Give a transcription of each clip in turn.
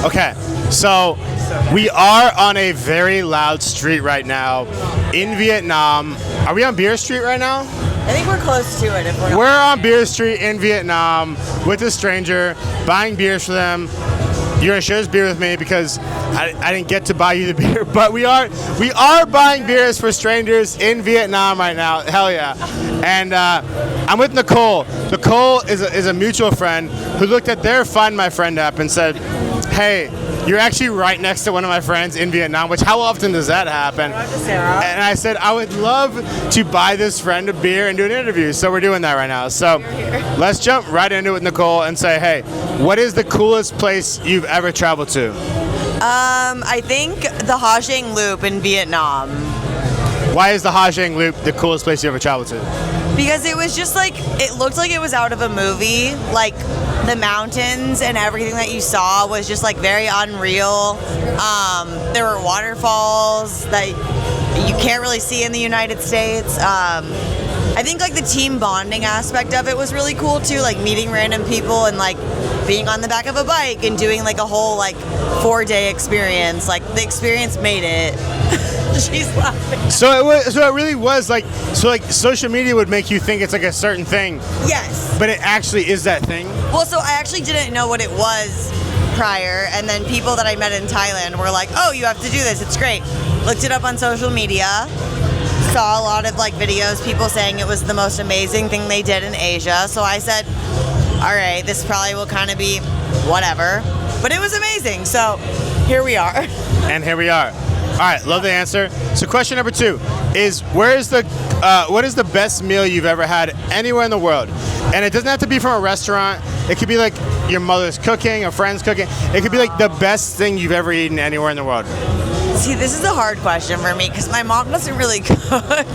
Okay, so we are on a very loud street right now in Vietnam. Are we on Beer Street right now? I think we're close to it. If we're not. We're on Beer Street in Vietnam with a stranger, buying beers for them. You're gonna share this beer with me because I didn't get to buy you the beer, but we are buying beers for strangers in Vietnam right now. Hell yeah! And I'm with Nicole. Nicole is a mutual friend who looked at their Find My Friend app and said, "Hey, you're actually right next to one of my friends in Vietnam," which how often does that happen? And I said, I would love to buy this friend a beer and do an interview. So we're doing that right now. So let's jump right into it with Nicole and say, hey, what is the coolest place you've ever traveled to? I think the Ha Giang Loop in Vietnam. Why is the Ha Giang Loop the coolest place you ever traveled to? Because it was just like, it looked like it was out of a movie. Like, the mountains and everything that you saw was just like very unreal. There were waterfalls that you can't really see in the United States. I think like the team bonding aspect of it was really cool too, like meeting random people and like being on the back of a bike and doing like a whole like 4-day experience. Like the experience made it. She's laughing. So it really was like social media would make you think it's like a certain thing. Yes. But it actually is that thing. Well, so I actually didn't know what it was prior, and then people that I met in Thailand were like, "Oh, you have to do this. It's great." Looked it up on social media. Saw a lot of like videos, people saying it was the most amazing thing they did in Asia. So I said, "All right, this probably will kind of be whatever," but it was amazing. So here we are. And here we are. All right, love the answer. So question number 2 is, what is the best meal you've ever had anywhere in the world? And it doesn't have to be from a restaurant. It could be like your mother's cooking, a friend's cooking. It could be like the best thing you've ever eaten anywhere in the world. See, this is a hard question for me because my mom doesn't really cook. But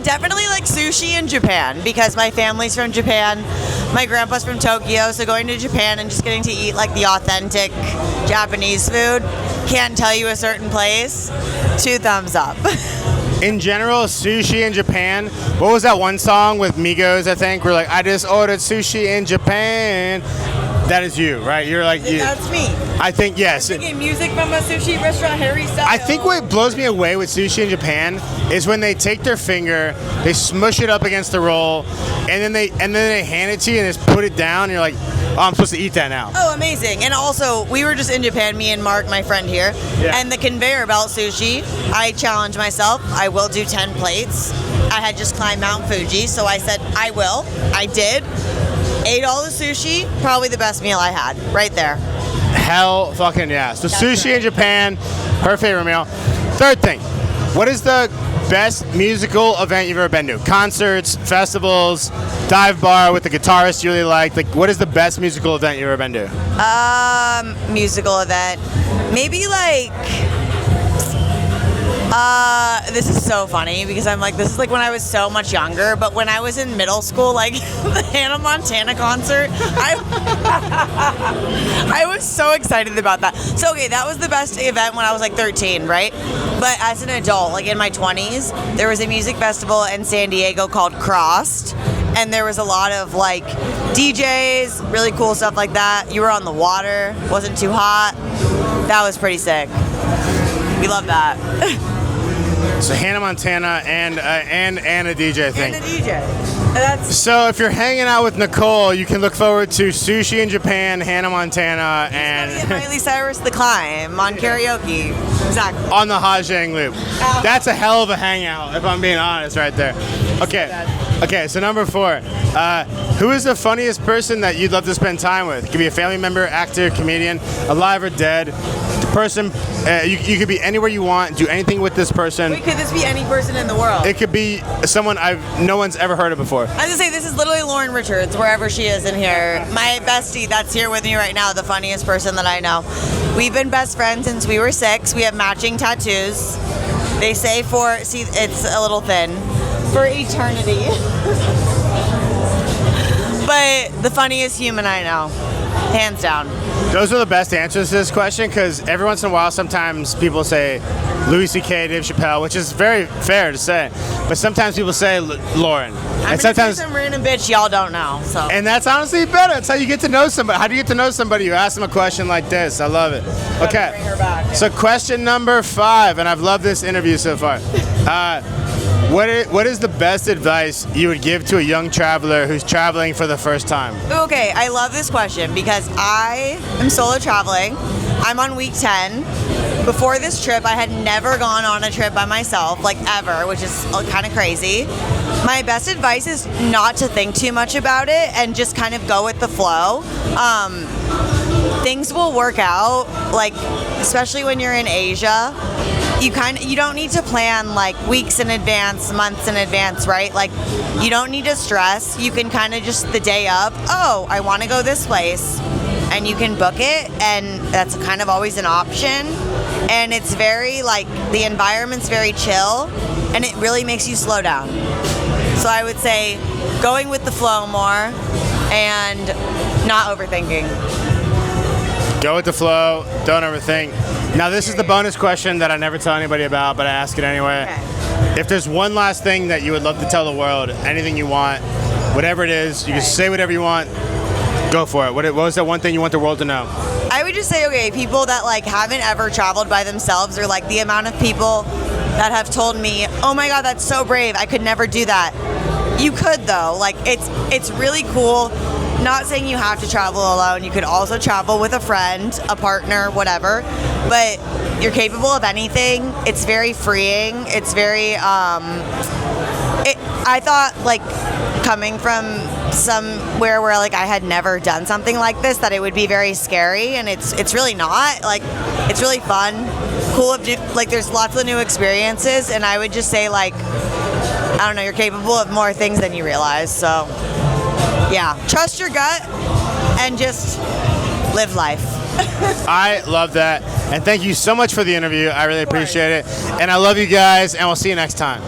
definitely like sushi in Japan because my family's from Japan. My grandpa's from Tokyo, so going to Japan and just getting to eat like the authentic Japanese food. Can't tell you a certain place. 2 thumbs up. In general, sushi in Japan. What was that one song with Migos, I think? We're like, I just ordered sushi in Japan. That is you, right? You're like you. That's me. I think yes. I'm thinking music from a sushi restaurant, Harry style. I think what blows me away with sushi in Japan is when they take their finger, they smush it up against the roll, and then they hand it to you and just put it down. And you're like, oh, I'm supposed to eat that now. Oh, amazing! And also, we were just in Japan, me and Mark, my friend here, and the conveyor belt sushi. I challenged myself. I will do 10 plates. I had just climbed Mount Fuji, so I said I will. I did. Ate all the sushi, probably the best meal I had, right there. Hell fucking yeah. So That's sushi right. in Japan, her favorite meal. Third thing, what is the best musical event you've ever been to? Concerts, festivals, dive bar with the guitarist you really liked. Like, what is the best musical event you've ever been to? Musical event. Maybe like, this is so funny because I'm like, this is like when I was so much younger, but when I was in middle school, like the Hannah Montana concert, I was so excited about that. So, okay, that was the best event when I was like 13, right? But as an adult, like in my 20s, there was a music festival in San Diego called Crossed, and there was a lot of like DJs, really cool stuff like that. You were on the water, wasn't too hot. That was pretty sick. We love that. So Hannah Montana and a DJ thing. And a DJ. So if you're hanging out with Nicole, you can look forward to sushi in Japan, Hannah Montana, and Miley Cyrus The Climb on karaoke. Exactly. on the Ha Giang Loop. That's a hell of a hangout, if I'm being honest, right there. Okay, so number 4. Who is the funniest person that you'd love to spend time with? It could be a family member, actor, comedian, alive or dead. The person, you could be anywhere you want, do anything with this person. Wait, could this be any person in the world? It could be someone no one's ever heard of before. I was gonna say, this is literally Lauren Richards, wherever she is in here. My bestie that's here with me right now, the funniest person that I know. We've been best friends since we were 6. We have matching tattoos. They say it's a little thin, for eternity. But the funniest human I know. hands down. Those are the best answers to this question because every once in a while, sometimes people say Louis C.K., Dave Chappelle, which is very fair to say. But sometimes people say Lauren. I'm and gonna sometimes say some random bitch y'all don't know. So. And that's honestly better. That's how you get to know somebody. How do you get to know somebody? You ask them a question like this. I love it. Okay. Bring her back. So question number 5, and I've loved this interview so far. What is the best advice you would give to a young traveler who's traveling for the first time? Okay, I love this question because I am solo traveling. I'm on week 10. Before this trip, I had never gone on a trip by myself, like ever, which is kind of crazy. My best advice is not to think too much about it and just kind of go with the flow. Things will work out, like especially when you're in Asia. You don't need to plan like weeks in advance, months in advance, right? Like you don't need to stress. You can kind of just the day of, oh, I want to go this place, and you can book it, and that's kind of always an option. And it's very like the environment's very chill, and it really makes you slow down. So I would say going with the flow more and not overthinking. Go with the flow. Don't overthink. Now, this is the bonus question that I never tell anybody about, but I ask it anyway. Okay. If there's one last thing that you would love to tell the world, anything you want, whatever it is, you can say whatever you want, go for it. What was that one thing you want the world to know? I would just say, okay, people that like haven't ever traveled by themselves, or like the amount of people that have told me, oh my God, that's so brave, I could never do that. You could though, like it's really cool. Not saying you have to travel alone. You could also travel with a friend, a partner, whatever. But you're capable of anything. It's very freeing. It's very. I thought like coming from somewhere where like I had never done something like this, that it would be very scary, and it's really not. Like it's really fun, cool. Like there's lots of new experiences, and I would just say like I don't know, you're capable of more things than you realize. So. Yeah, trust your gut and just live life. I love that. And thank you so much for the interview. I really appreciate it. And I love you guys, and we'll see you next time.